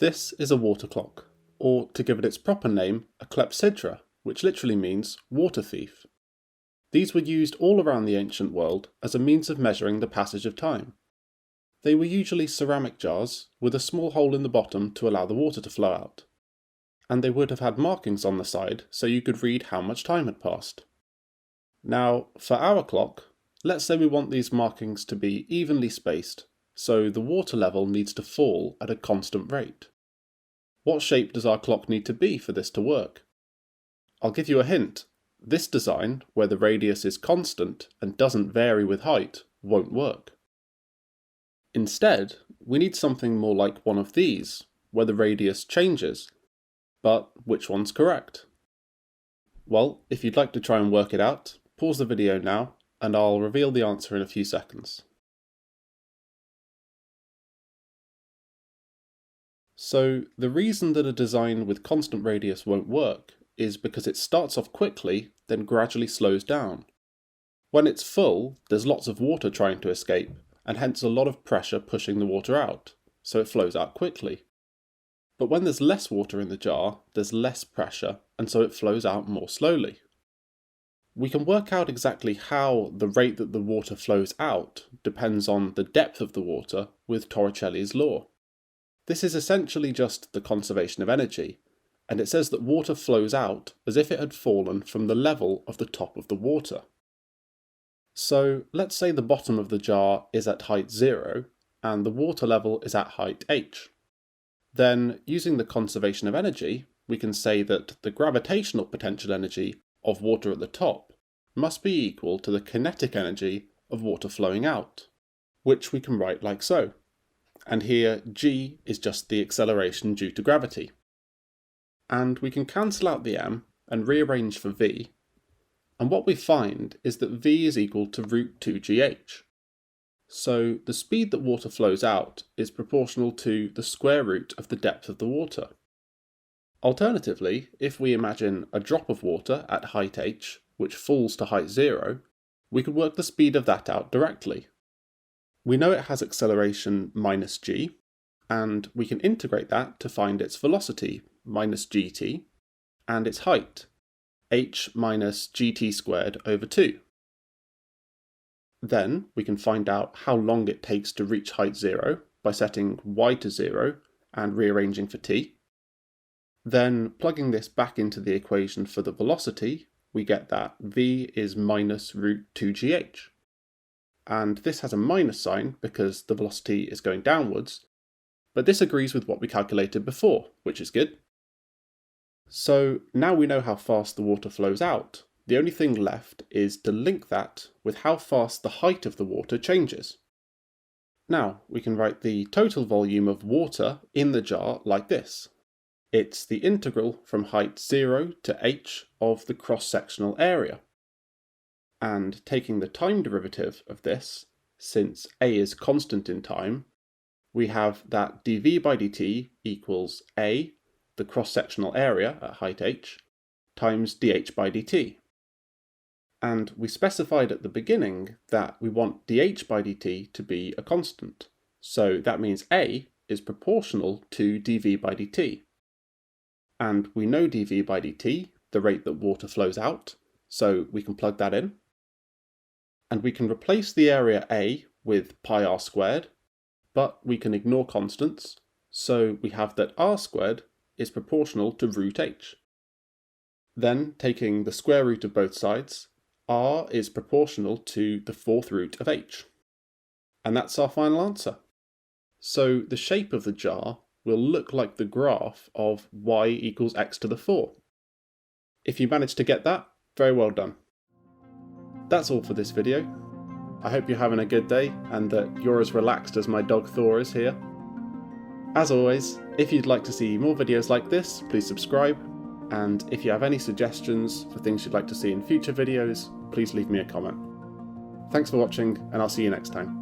This is a water clock, or to give it its proper name, a clepsydra, which literally means water thief. These were used all around the ancient world as a means of measuring the passage of time. They were usually ceramic jars with a small hole in the bottom to allow the water to flow out. And they would have had markings on the side so you could read how much time had passed. Now, for our clock, let's say we want these markings to be evenly spaced, so the water level needs to fall at a constant rate. What shape does our clock need to be for this to work? I'll give you a hint. This design, where the radius is constant and doesn't vary with height, won't work. Instead, we need something more like one of these, where the radius changes. But which one's correct? Well, if you'd like to try and work it out, pause the video now, and I'll reveal the answer in a few seconds. So, the reason that a design with constant radius won't work is because it starts off quickly, then gradually slows down. When it's full, there's lots of water trying to escape, and hence a lot of pressure pushing the water out, so it flows out quickly. But when there's less water in the jar, there's less pressure, and so it flows out more slowly. We can work out exactly how the rate that the water flows out depends on the depth of the water with Torricelli's law. This is essentially just the conservation of energy, and it says that water flows out as if it had fallen from the level of the top of the water. So let's say the bottom of the jar is at height 0, and the water level is at height h. Then, using the conservation of energy, we can say that the gravitational potential energy of water at the top must be equal to the kinetic energy of water flowing out, which we can write like so. And here g is just the acceleration due to gravity. And we can cancel out the m and rearrange for v, and what we find is that v is equal to root 2gh. So the speed that water flows out is proportional to the square root of the depth of the water. Alternatively, if we imagine a drop of water at height h, which falls to height 0, we could work the speed of that out directly. We know it has acceleration minus g, and we can integrate that to find its velocity, minus gt, and its height, h minus gt squared over 2. Then we can find out how long it takes to reach height 0 by setting y to 0 and rearranging for t. Then plugging this back into the equation for the velocity, we get that v is minus root 2gh. And this has a minus sign because the velocity is going downwards, but this agrees with what we calculated before, which is good. So now we know how fast the water flows out. The only thing left is to link that with how fast the height of the water changes. Now we can write the total volume of water in the jar like this. It's the integral from height 0 to h of the cross-sectional area. And taking the time derivative of this, since a is constant in time, we have that dv by dt equals a, the cross-sectional area at height h, times dh by dt. And we specified at the beginning that we want dh by dt to be a constant, so that means a is proportional to dv by dt. And we know dv by dt, the rate that water flows out, so we can plug that in. And we can replace the area A with pi r squared, but we can ignore constants, so we have that r squared is proportional to root h. Then, taking the square root of both sides, r is proportional to the fourth root of h. And that's our final answer. So the shape of the jar will look like the graph of y equals x to the 4. If you managed to get that, very well done. That's all for this video. I hope you're having a good day and that you're as relaxed as my dog Thor is here. As always, if you'd like to see more videos like this, please subscribe, and if you have any suggestions for things you'd like to see in future videos, please leave me a comment. Thanks for watching, and I'll see you next time.